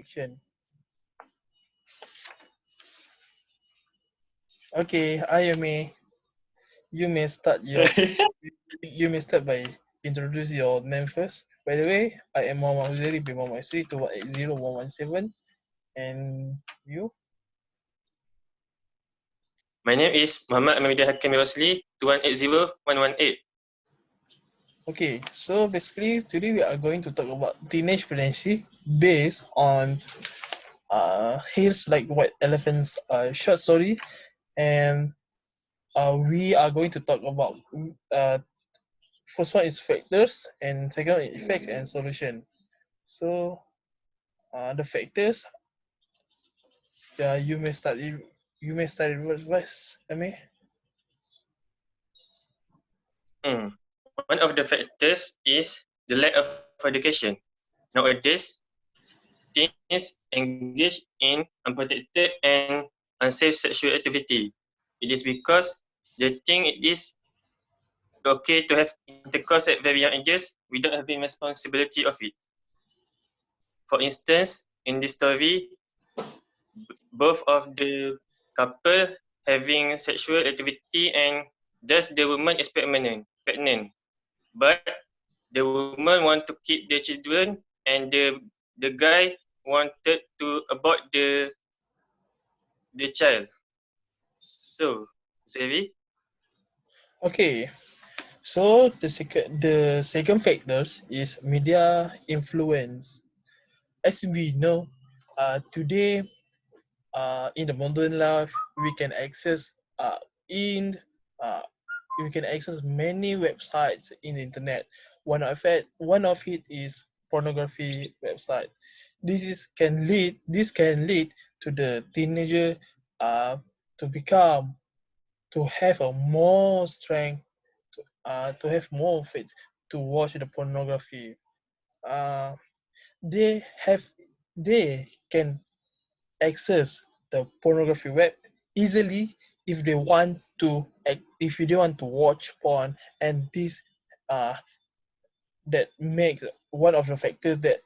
action. Okay, Ayame, you may start your you may start by introduce your name first. By the way, I am Mohamad Huzairi bin Mohamad Yusri 2180-117, and you? My name is Mohamad Amiruddin Hakim Rosli 2180-118. Okay, so basically today we are going to talk about teenage pregnancy based on Hills Like White Elephants short story, and we are going to talk about first one is factors and second one is effects and solution. So the factors, you may start. You may start it first. I mean, One of the factors is the lack of education. Nowadays, teens engage in unprotected and unsafe sexual activity. It is because they think it is okay to have intercourse at very young ages without having responsibility of it. For instance, in this story, both of the couple having sexual activity and thus the woman is pregnant. But the woman want to keep the children and the guy wanted to abort the child. So, Zevi? okay. So the second factors is media influence. As we know, today in the modern life we can access in uh, we can access many websites in the internet. One of it is pornography website. This can lead to the teenager uh, to become to have a more strength to have more faith to watch the pornography. Uh, they have they can access the pornography web easily if they want to watch porn, and this uh that makes one of the factors that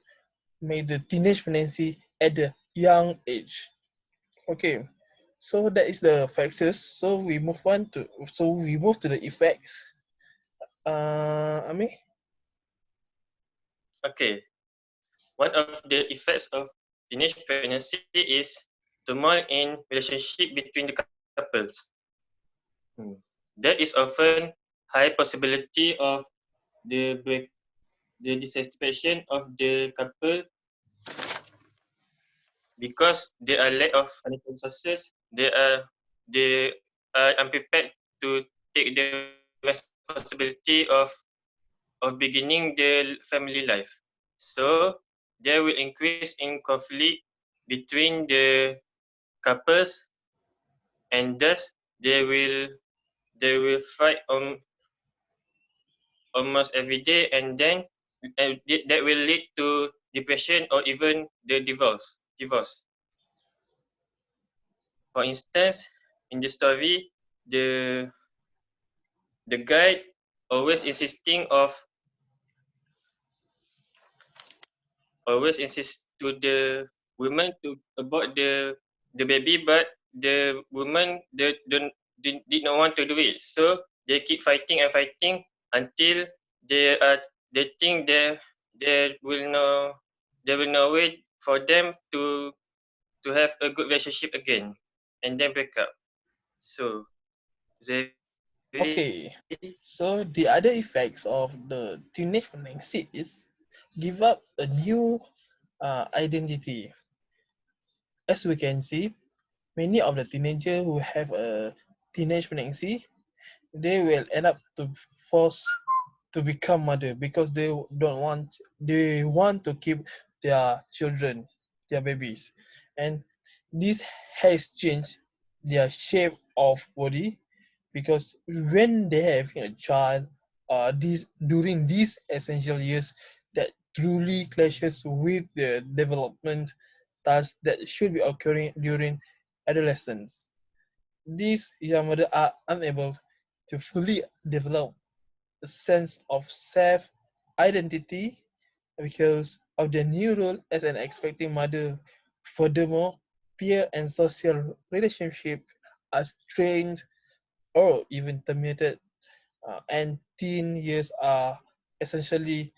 make the teenage pregnancy at the young age. Okay, so that is the factors. So we move to the effects. I mean, Okay. One of the effects of teenage pregnancy is turmoil in relationship between the couples. There is often high possibility of the dissatisfaction of the couple because there are lack of financial resources. They are unprepared to take the responsibility of beginning the family life. So there will increase in conflict between the couples, and thus they will fight almost every day, and then that will lead to depression or even the divorce. For instance, in the story, the the guy always insisting of always insist to the woman to abort the baby, but the woman did not want to do it. So they keep fighting and fighting until they think there will no way for them to have a good relationship again, and then break up. So Zevi, okay. So the other effects of the teenage pregnancy is give up a new identity. As we can see, many of the teenagers who have a teenage pregnancy, they will end up to force to become mother because they want to keep their children, their babies, and this has changed their shape of body because when they have a child, this during these essential years that truly clashes with the development tasks that should be occurring during adolescence. These young mothers are unable to fully develop a sense of self identity because of their new role as an expecting mother. Furthermore, peer and social relationship are strained or even terminated, and teen years are essentially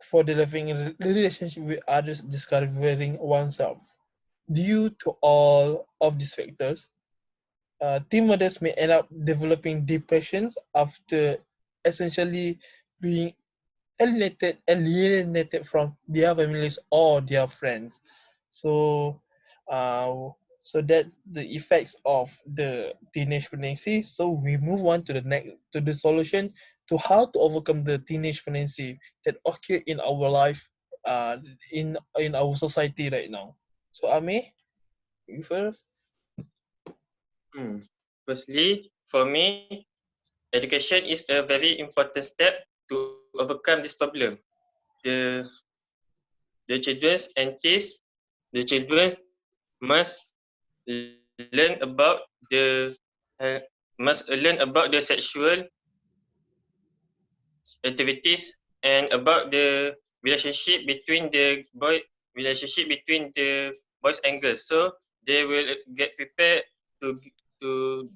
for developing a relationship with others, discovering oneself. Due to all of these factors, teen mothers may end up developing depressions after essentially being alienated from their families or their friends. So, uh, so that's the effects of the teenage pregnancy. So we move on to the next to the solution to how to overcome the teenage pregnancy that occur in our life, in our society right now. So Ame, you first. Hmm. Firstly, for me, education is a very important step to overcome this problem. The the children and teens, the children must learn about the sexual activities and about the relationship between the boys and girls. So they will get prepared to to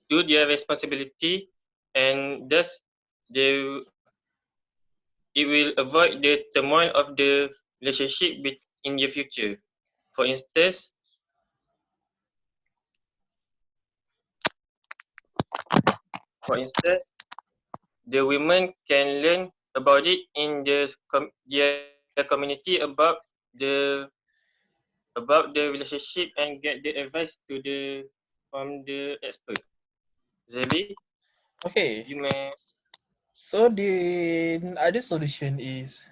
do their responsibility, and thus they it will avoid the turmoil of the relationship in the future. For instance, for instance, the women can learn about it in their community about the relationship and get the advice from the expert. Zabi, Okay, you may. so the other solution is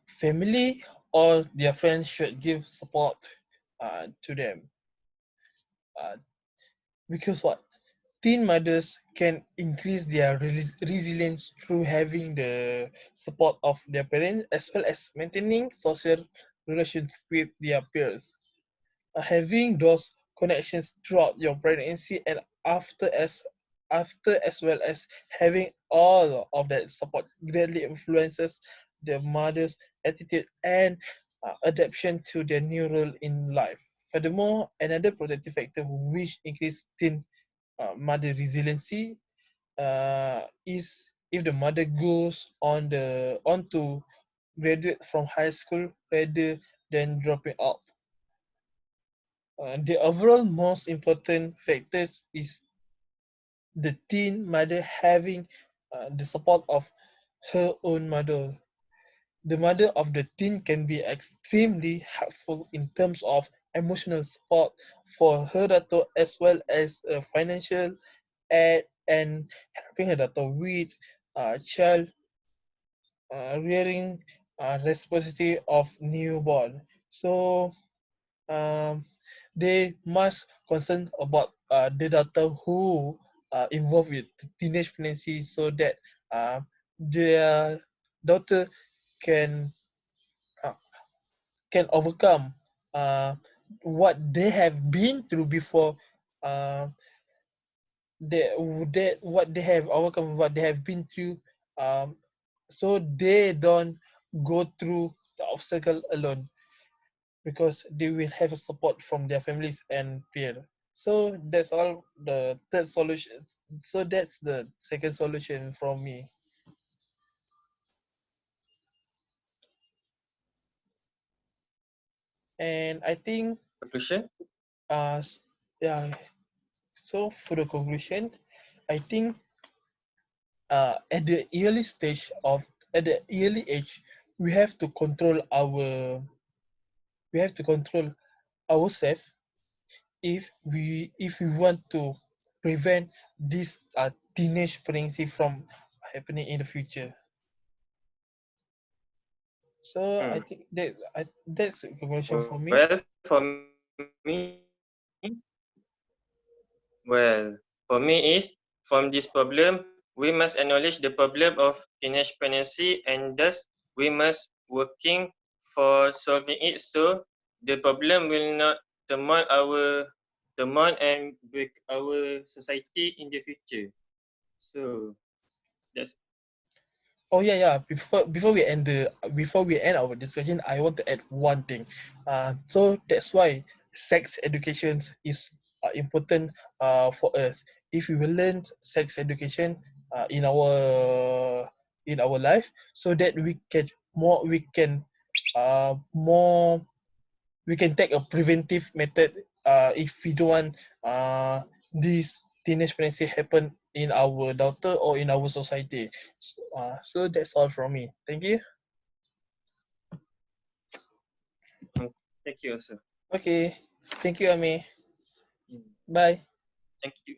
family or their friends should give support to them, uh, because what teen mothers can increase their resilience through having the support of their parents as well as maintaining social relations with their peers. Having those connections throughout your pregnancy and after as well as having all of that support greatly influences the mother's attitude and adaptation to their new role in life. Furthermore, another protective factor which increase teen mother resiliency is if the mother goes on to graduate from high school rather than dropping out. The overall most important factors is the teen mother having the support of her own mother. The mother of the teen can be extremely helpful in terms of emotional support for her daughter as well as financial aid and helping her daughter with child rearing responsibility of newborn. So um, they must concern about the data who are involved with teenage pregnancy so that their daughter can uh, can overcome uh, what they have been through before uh, what they have overcome what they have been through, um, so they don't go through the obstacle alone because they will have support from their families and peer. So that's all the third solution. So that's the second solution from me. And I think Conclusion? uh yeah, so for the conclusion, I think at the early stage of at the early age we have to control ourselves if we want to prevent this teenage pregnancy from happening in the future. So I Hmm. think that's a conclusion for me. Well, for me, well, for me is from this problem, we must acknowledge the problem of teenage pregnancy, and thus we must working for solving it so the problem will not turmoil and break our society in the future. So that's Oh yeah. Before we end our discussion, I want to add one thing. So that's why sex education is important for us. If we will learn sex education in our life, so that more we can take a preventive method if we don't want this teenage pregnancy happen in our daughter or in our society. So that's all from me. Thank you. Mm, Thank you also. Okay. Thank you, Ami. Mm, Bye. Thank you.